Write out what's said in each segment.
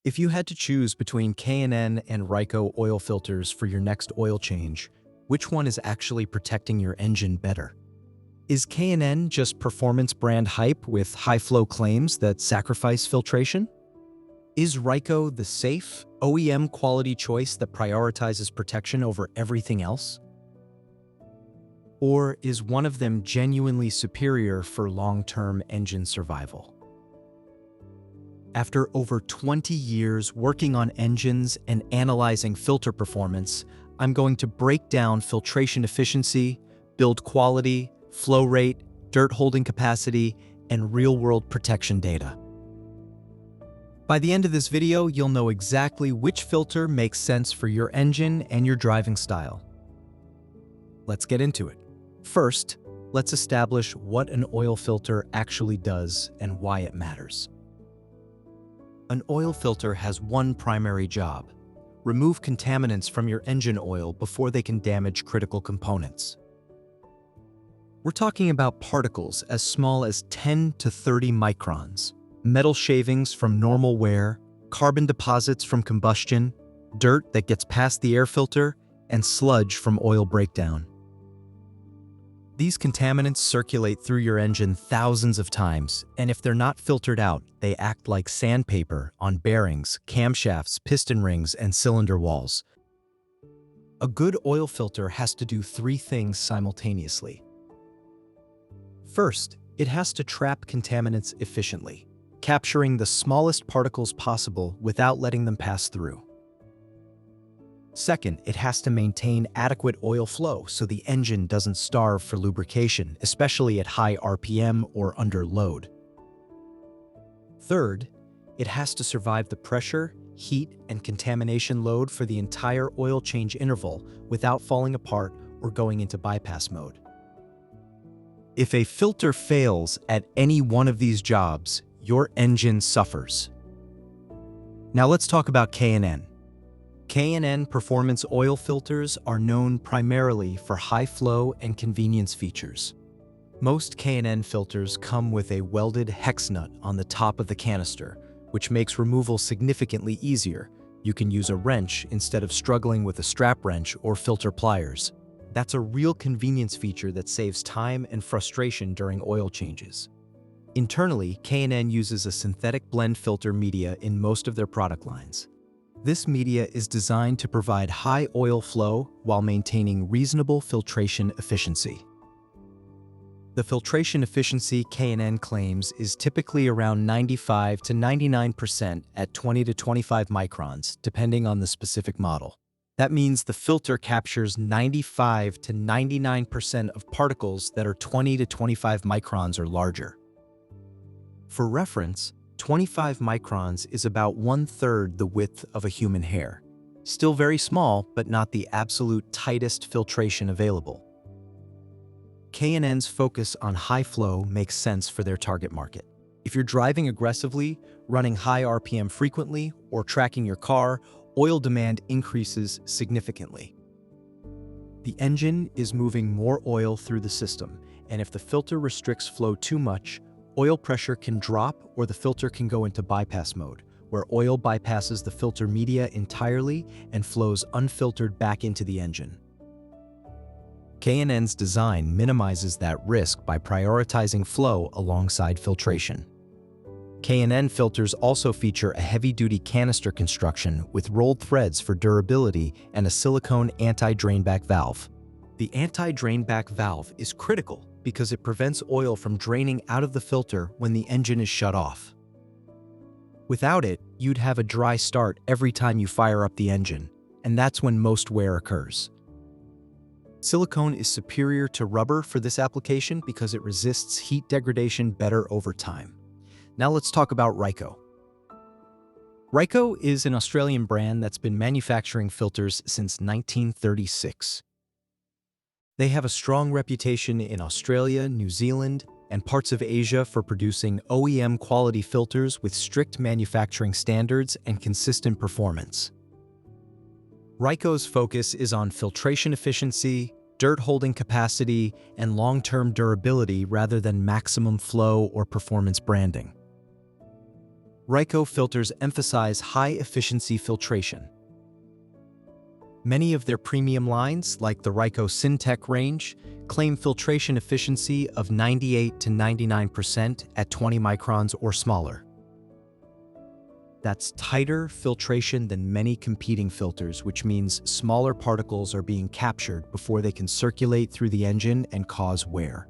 If you had to choose between K&N and Ryco oil filters for your next oil change, which one is actually protecting your engine better? Is K&N just performance brand hype with high-flow claims that sacrifice filtration? Is Ryco the safe, OEM-quality choice that prioritizes protection over everything else? Or is one of them genuinely superior for long-term engine survival? After over 20 years working on engines and analyzing filter performance, I'm going to break down filtration efficiency, build quality, flow rate, dirt holding capacity, and real-world protection data. By the end of this video, you'll know exactly which filter makes sense for your engine and your driving style. Let's get into it. First, let's establish what an oil filter actually does and why it matters. An oil filter has one primary job: remove contaminants from your engine oil before they can damage critical components. We're talking about particles as small as 10 to 30 microns, metal shavings from normal wear, carbon deposits from combustion, dirt that gets past the air filter, and sludge from oil breakdown. These contaminants circulate through your engine thousands of times, and if they're not filtered out, they act like sandpaper on bearings, camshafts, piston rings, and cylinder walls. A good oil filter has to do three things simultaneously. First, it has to trap contaminants efficiently, capturing the smallest particles possible without letting them pass through. Second, it has to maintain adequate oil flow so the engine doesn't starve for lubrication, especially at high RPM or under load. Third, it has to survive the pressure, heat, and contamination load for the entire oil change interval without falling apart or going into bypass mode. If a filter fails at any one of these jobs, your engine suffers. Now let's talk about K&N. K&N performance oil filters are known primarily for high flow and convenience features. Most K&N filters come with a welded hex nut on the top of the canister, which makes removal significantly easier. You can use a wrench instead of struggling with a strap wrench or filter pliers. That's a real convenience feature that saves time and frustration during oil changes. Internally, K&N uses a synthetic blend filter media in most of their product lines. This media is designed to provide high oil flow while maintaining reasonable filtration efficiency. The filtration efficiency K&N claims is typically around 95 to 99% at 20 to 25 microns, depending on the specific model. That means the filter captures 95 to 99% of particles that are 20 to 25 microns or larger. For reference, 25 microns is about 1/3 the width of a human hair. Still very small, but not the absolute tightest filtration available. K&N's focus on high flow makes sense for their target market. If you're driving aggressively, running high RPM frequently, or tracking your car, oil demand increases significantly. The engine is moving more oil through the system, and if the filter restricts flow too much, oil pressure can drop or the filter can go into bypass mode, where oil bypasses the filter media entirely and flows unfiltered back into the engine. K&N's design minimizes that risk by prioritizing flow alongside filtration. K&N filters also feature a heavy-duty canister construction with rolled threads for durability and a silicone anti-drainback valve. The anti-drainback valve is critical because it prevents oil from draining out of the filter when the engine is shut off. Without it, you'd have a dry start every time you fire up the engine, and that's when most wear occurs. Silicone is superior to rubber for this application because it resists heat degradation better over time. Now let's talk about Ryco. Ryco is an Australian brand that's been manufacturing filters since 1936. They have a strong reputation in Australia, New Zealand, and parts of Asia for producing OEM-quality filters with strict manufacturing standards and consistent performance. Ryco's focus is on filtration efficiency, dirt holding capacity, and long-term durability rather than maximum flow or performance branding. Ryco filters emphasize high-efficiency filtration. Many of their premium lines, like the Ryco Syntec range, claim filtration efficiency of 98 to 99% at 20 microns or smaller. That's tighter filtration than many competing filters, which means smaller particles are being captured before they can circulate through the engine and cause wear.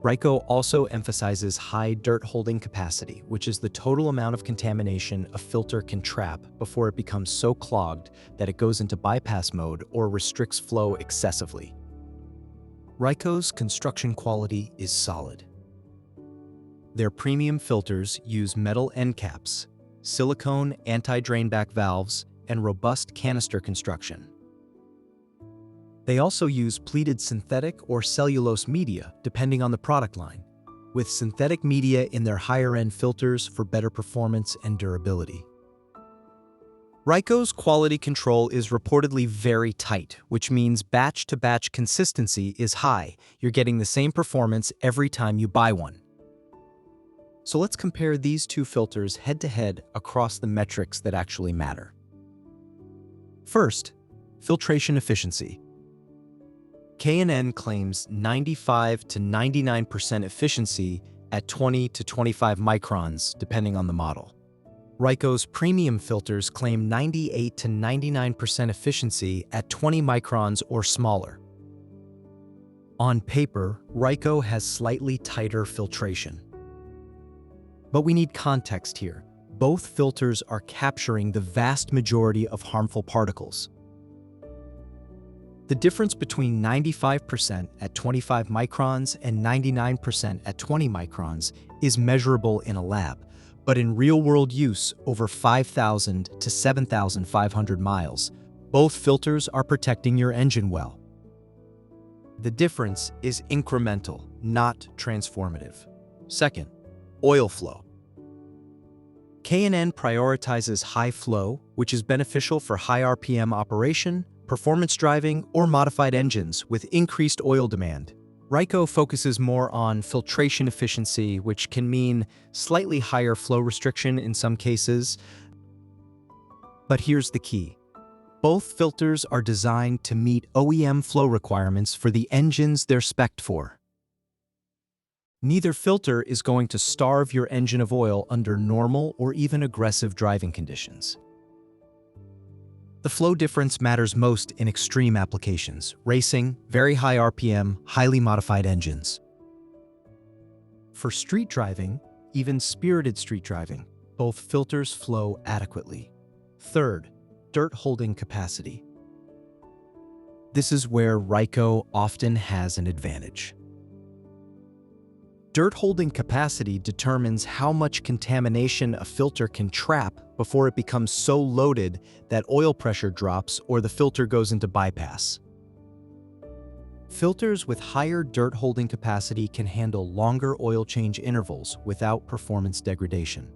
Ryco also emphasizes high dirt holding capacity, which is the total amount of contamination a filter can trap before it becomes so clogged that it goes into bypass mode or restricts flow excessively. Ryco's construction quality is solid. Their premium filters use metal end caps, silicone anti-drainback valves, and robust canister construction. They also use pleated synthetic or cellulose media, depending on the product line, with synthetic media in their higher-end filters for better performance and durability. Ryco's quality control is reportedly very tight, which means batch-to-batch consistency is high. You're getting the same performance every time you buy one. So let's compare these two filters head-to-head across the metrics that actually matter. First, filtration efficiency. K&N claims 95 to 99% efficiency at 20 to 25 microns, depending on the model. Ryco's premium filters claim 98 to 99% efficiency at 20 microns or smaller. On paper, Ryco has slightly tighter filtration. But we need context here. Both filters are capturing the vast majority of harmful particles. The difference between 95% at 25 microns and 99% at 20 microns is measurable in a lab, but in real-world use over 5,000 to 7,500 miles, both filters are protecting your engine well. The difference is incremental, not transformative. Second, oil flow. K&N prioritizes high flow, which is beneficial for high RPM operation, performance driving, or modified engines with increased oil demand. Ryco focuses more on filtration efficiency, which can mean slightly higher flow restriction in some cases. But here's the key. Both filters are designed to meet OEM flow requirements for the engines they're spec'd for. Neither filter is going to starve your engine of oil under normal or even aggressive driving conditions. The flow difference matters most in extreme applications: racing, very high RPM, highly modified engines. For street driving, even spirited street driving, both filters flow adequately. Third, dirt holding capacity. This is where Ryco often has an advantage. Dirt holding capacity determines how much contamination a filter can trap before it becomes so loaded that oil pressure drops or the filter goes into bypass. Filters with higher dirt holding capacity can handle longer oil change intervals without performance degradation.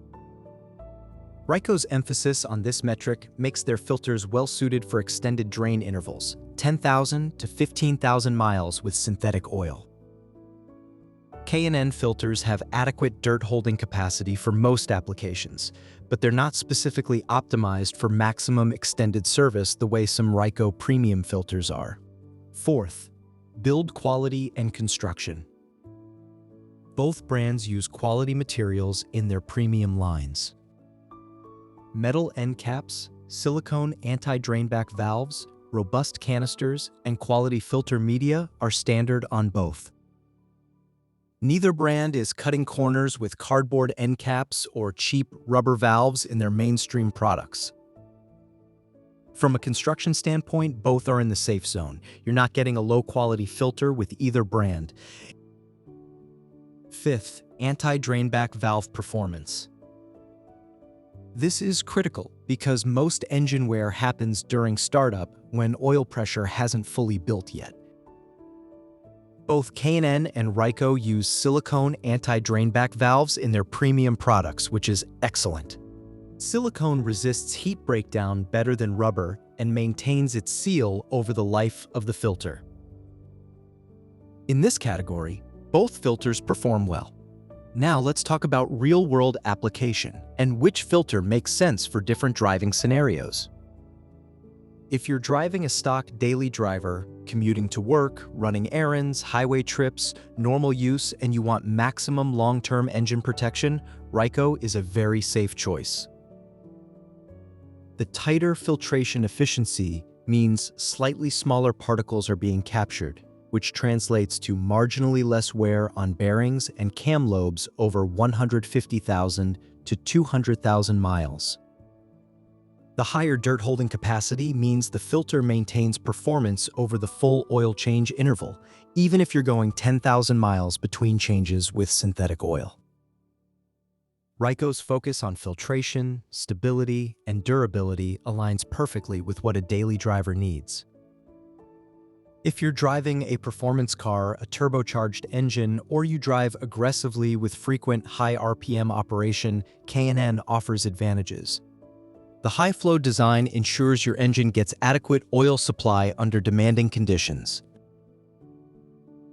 Ryco's emphasis on this metric makes their filters well-suited for extended drain intervals, 10,000 to 15,000 miles with synthetic oil. K&N filters have adequate dirt holding capacity for most applications, but they're not specifically optimized for maximum extended service the way some Ryco premium filters are. Fourth, build quality and construction. Both brands use quality materials in their premium lines. Metal end caps, silicone anti-drainback valves, robust canisters, and quality filter media are standard on both. Neither brand is cutting corners with cardboard end caps or cheap rubber valves in their mainstream products. From a construction standpoint, both are in the safe zone. You're not getting a low-quality filter with either brand. Fifth, anti-drainback valve performance. This is critical because most engine wear happens during startup when oil pressure hasn't fully built yet. Both K&N and Ryco use silicone anti-drainback valves in their premium products, which is excellent. Silicone resists heat breakdown better than rubber and maintains its seal over the life of the filter. In this category, both filters perform well. Now let's talk about real-world application and which filter makes sense for different driving scenarios. If you're driving a stock daily driver, commuting to work, running errands, highway trips, normal use, and you want maximum long-term engine protection, Ryco is a very safe choice. The tighter filtration efficiency means slightly smaller particles are being captured, which translates to marginally less wear on bearings and cam lobes over 150,000 to 200,000 miles. The higher dirt holding capacity means the filter maintains performance over the full oil change interval, even if you're going 10,000 miles between changes with synthetic oil. Ryco's focus on filtration, stability, and durability aligns perfectly with what a daily driver needs. If you're driving a performance car, a turbocharged engine, or you drive aggressively with frequent high RPM operation, K&N offers advantages. The high-flow design ensures your engine gets adequate oil supply under demanding conditions.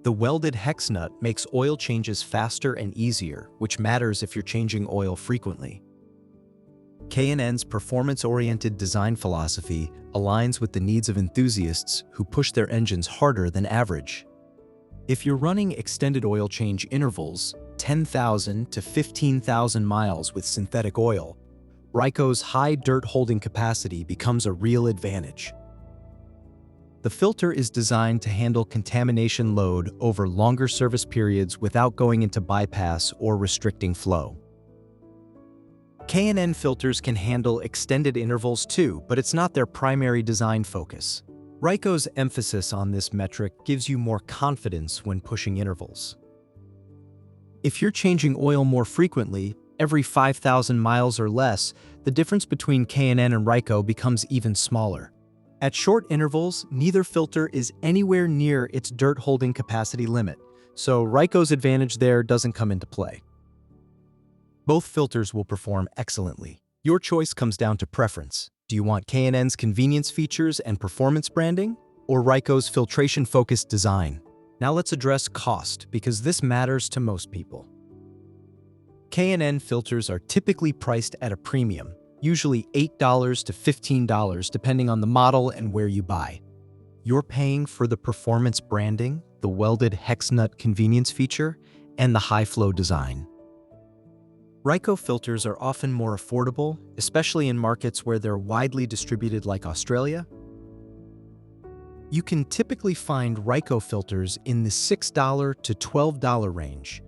The welded hex nut makes oil changes faster and easier, which matters if you're changing oil frequently. K&N's performance-oriented design philosophy aligns with the needs of enthusiasts who push their engines harder than average. If you're running extended oil change intervals, 10,000 to 15,000 miles with synthetic oil, Ryco's high dirt holding capacity becomes a real advantage. The filter is designed to handle contamination load over longer service periods without going into bypass or restricting flow. K&N filters can handle extended intervals too, but it's not their primary design focus. Ryco's emphasis on this metric gives you more confidence when pushing intervals. If you're changing oil more frequently, every 5,000 miles or less, the difference between K&N and Ryco becomes even smaller. At short intervals, neither filter is anywhere near its dirt holding capacity limit, so Ryco's advantage there doesn't come into play. Both filters will perform excellently. Your choice comes down to preference. Do you want K&N's convenience features and performance branding, or Ryco's filtration-focused design? Now let's address cost, because this matters to most people. K&N filters are typically priced at a premium, usually $8 to $15 depending on the model and where you buy. You're paying for the performance branding, the welded hex nut convenience feature, and the high-flow design. Ryco filters are often more affordable, especially in markets where they're widely distributed like Australia. You can typically find Ryco filters in the $6 to $12 range.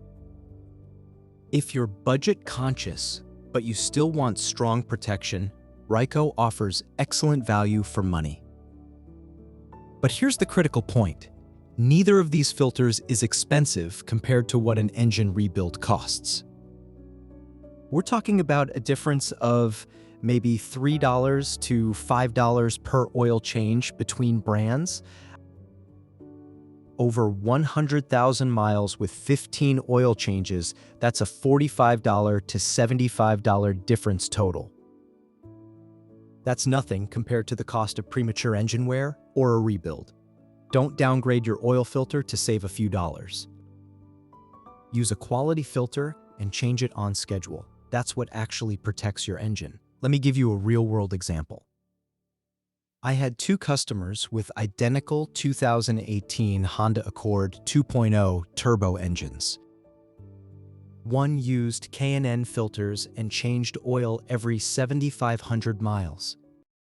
If you're budget conscious, but you still want strong protection, Ryco offers excellent value for money. But here's the critical point. Neither of these filters is expensive compared to what an engine rebuild costs. We're talking about a difference of maybe $3 to $5 per oil change between brands. Over 100,000 miles with 15 oil changes, that's a $45 to $75 difference total. That's nothing compared to the cost of premature engine wear or a rebuild. Don't downgrade your oil filter to save a few dollars. Use a quality filter and change it on schedule. That's what actually protects your engine. Let me give you a real-world example. I had two customers with identical 2018 Honda Accord 2.0 turbo engines. One used K&N filters and changed oil every 7,500 miles.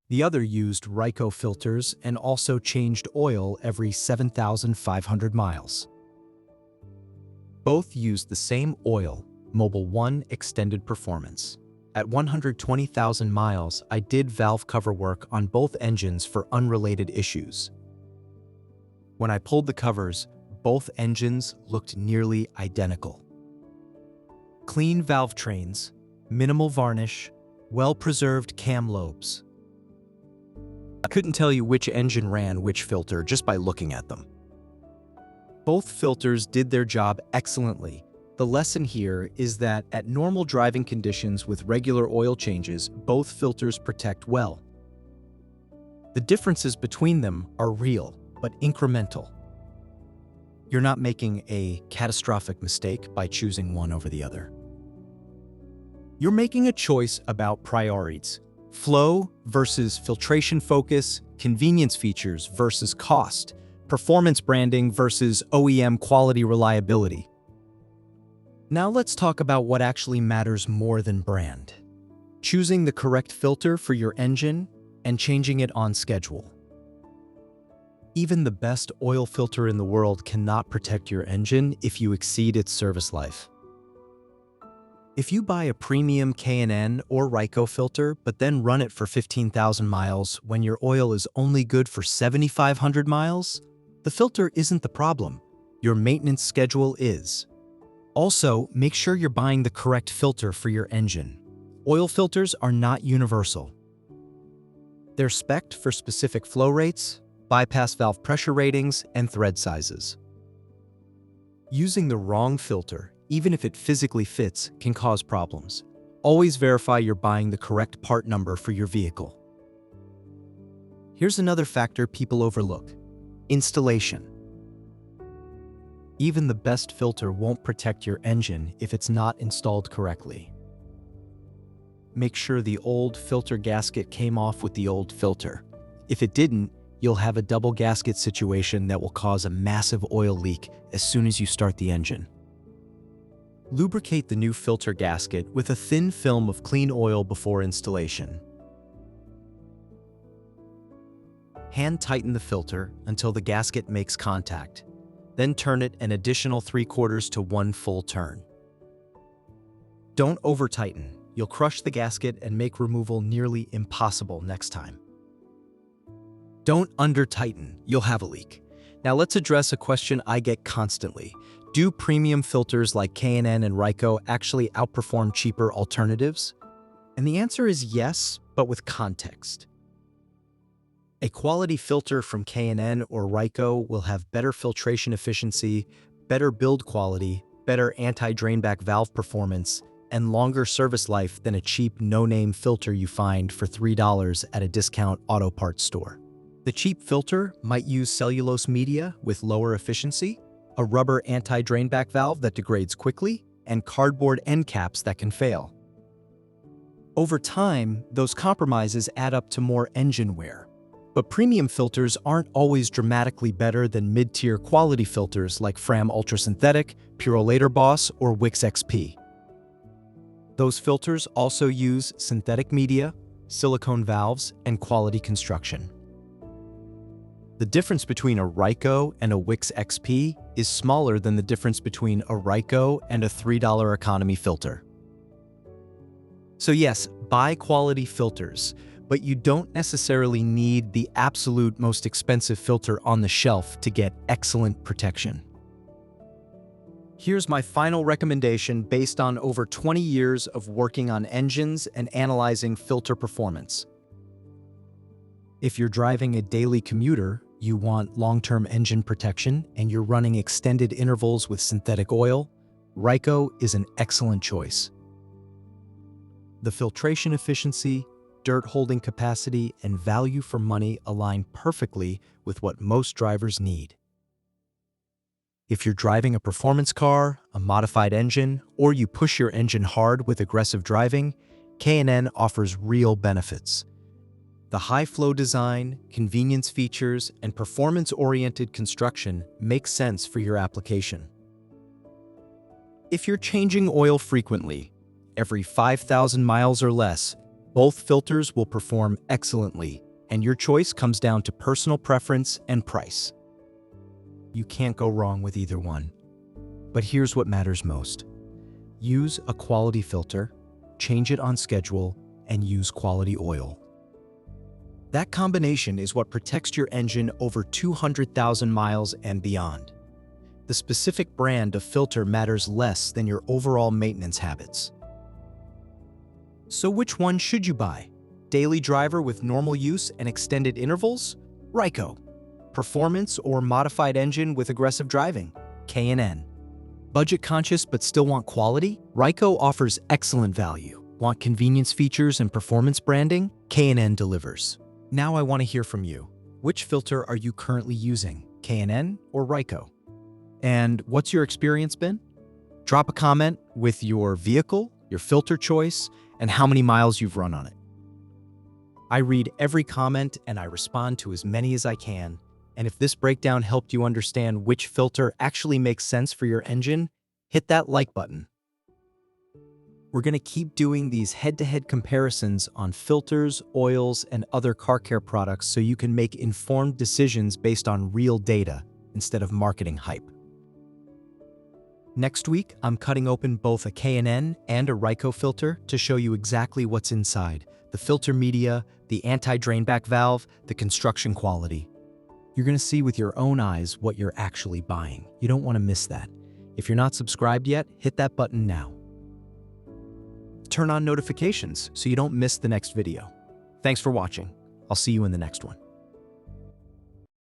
The other used Ryco filters and also changed oil every 7,500 miles. Both used the same oil, Mobil 1 Extended Performance. At 120,000 miles, I did valve cover work on both engines for unrelated issues. When I pulled the covers, both engines looked nearly identical. Clean valve trains, minimal varnish, well-preserved cam lobes. I couldn't tell you which engine ran which filter just by looking at them. Both filters did their job excellently. The lesson here is that at normal driving conditions with regular oil changes, both filters protect well. The differences between them are real, but incremental. You're not making a catastrophic mistake by choosing one over the other. You're making a choice about priorities: flow versus filtration focus, convenience features versus cost, performance branding versus OEM quality reliability. Now let's talk about what actually matters more than brand: choosing the correct filter for your engine and changing it on schedule. Even the best oil filter in the world cannot protect your engine if you exceed its service life. If you buy a premium K&N or Ryco filter but then run it for 15,000 miles when your oil is only good for 7,500 miles, the filter isn't the problem. Your maintenance schedule is. Also, make sure you're buying the correct filter for your engine. Oil filters are not universal. They're spec'd for specific flow rates, bypass valve pressure ratings, and thread sizes. Using the wrong filter, even if it physically fits, can cause problems. Always verify you're buying the correct part number for your vehicle. Here's another factor people overlook: installation. Even the best filter won't protect your engine if it's not installed correctly. Make sure the old filter gasket came off with the old filter. If it didn't, you'll have a double gasket situation that will cause a massive oil leak as soon as you start the engine. Lubricate the new filter gasket with a thin film of clean oil before installation. Hand tighten the filter until the gasket makes contact. Then turn it an additional 3/4 to 1 full turn. Don't over-tighten. You'll crush the gasket and make removal nearly impossible next time. Don't under-tighten. You'll have a leak. Now let's address a question I get constantly. Do premium filters like K&N and Ryco actually outperform cheaper alternatives? And the answer is yes, but with context. A quality filter from K&N or Ryco will have better filtration efficiency, better build quality, better anti-drainback valve performance, and longer service life than a cheap no-name filter you find for $3 at a discount auto parts store. The cheap filter might use cellulose media with lower efficiency, a rubber anti-drainback valve that degrades quickly, and cardboard end caps that can fail. Over time, those compromises add up to more engine wear. But premium filters aren't always dramatically better than mid-tier quality filters like Fram Ultra Synthetic, Purolator Boss, or Wix XP. Those filters also use synthetic media, silicone valves, and quality construction. The difference between a Ryco and a Wix XP is smaller than the difference between a Ryco and a $3 economy filter. So yes, buy quality filters, but you don't necessarily need the absolute most expensive filter on the shelf to get excellent protection. Here's my final recommendation based on over 20 years of working on engines and analyzing filter performance. If you're driving a daily commuter, you want long-term engine protection, and you're running extended intervals with synthetic oil, Ryco is an excellent choice. The filtration efficiency, dirt holding capacity, and value for money align perfectly with what most drivers need. If you're driving a performance car, a modified engine, or you push your engine hard with aggressive driving, K&N offers real benefits. The high-flow design, convenience features, and performance-oriented construction make sense for your application. If you're changing oil frequently, every 5,000 miles or less, both filters will perform excellently, and your choice comes down to personal preference and price. You can't go wrong with either one. But here's what matters most. Use a quality filter, change it on schedule, and use quality oil. That combination is what protects your engine over 200,000 miles and beyond. The specific brand of filter matters less than your overall maintenance habits. So which one should you buy? Daily driver with normal use and extended intervals? Ryco. Performance or modified engine with aggressive driving? K&N. Budget conscious but still want quality? Ryco offers excellent value. Want convenience features and performance branding? K&N delivers. Now I want to hear from you. Which filter are you currently using, K&N or Ryco? And what's your experience been? Drop a comment with your vehicle, your filter choice, and how many miles you've run on it. I read every comment and I respond to as many as I can. And if this breakdown helped you understand which filter actually makes sense for your engine, hit that like button. We're going to keep doing these head-to-head comparisons on filters, oils, and other car care products so you can make informed decisions based on real data instead of marketing hype. Next week, I'm cutting open both a K&N and a Ryco filter to show you exactly what's inside: the filter media, the anti-drainback valve, the construction quality. You're going to see with your own eyes what you're actually buying. You don't want to miss that. If you're not subscribed yet, hit that button now. Turn on notifications so you don't miss the next video. Thanks for watching. I'll see you in the next one.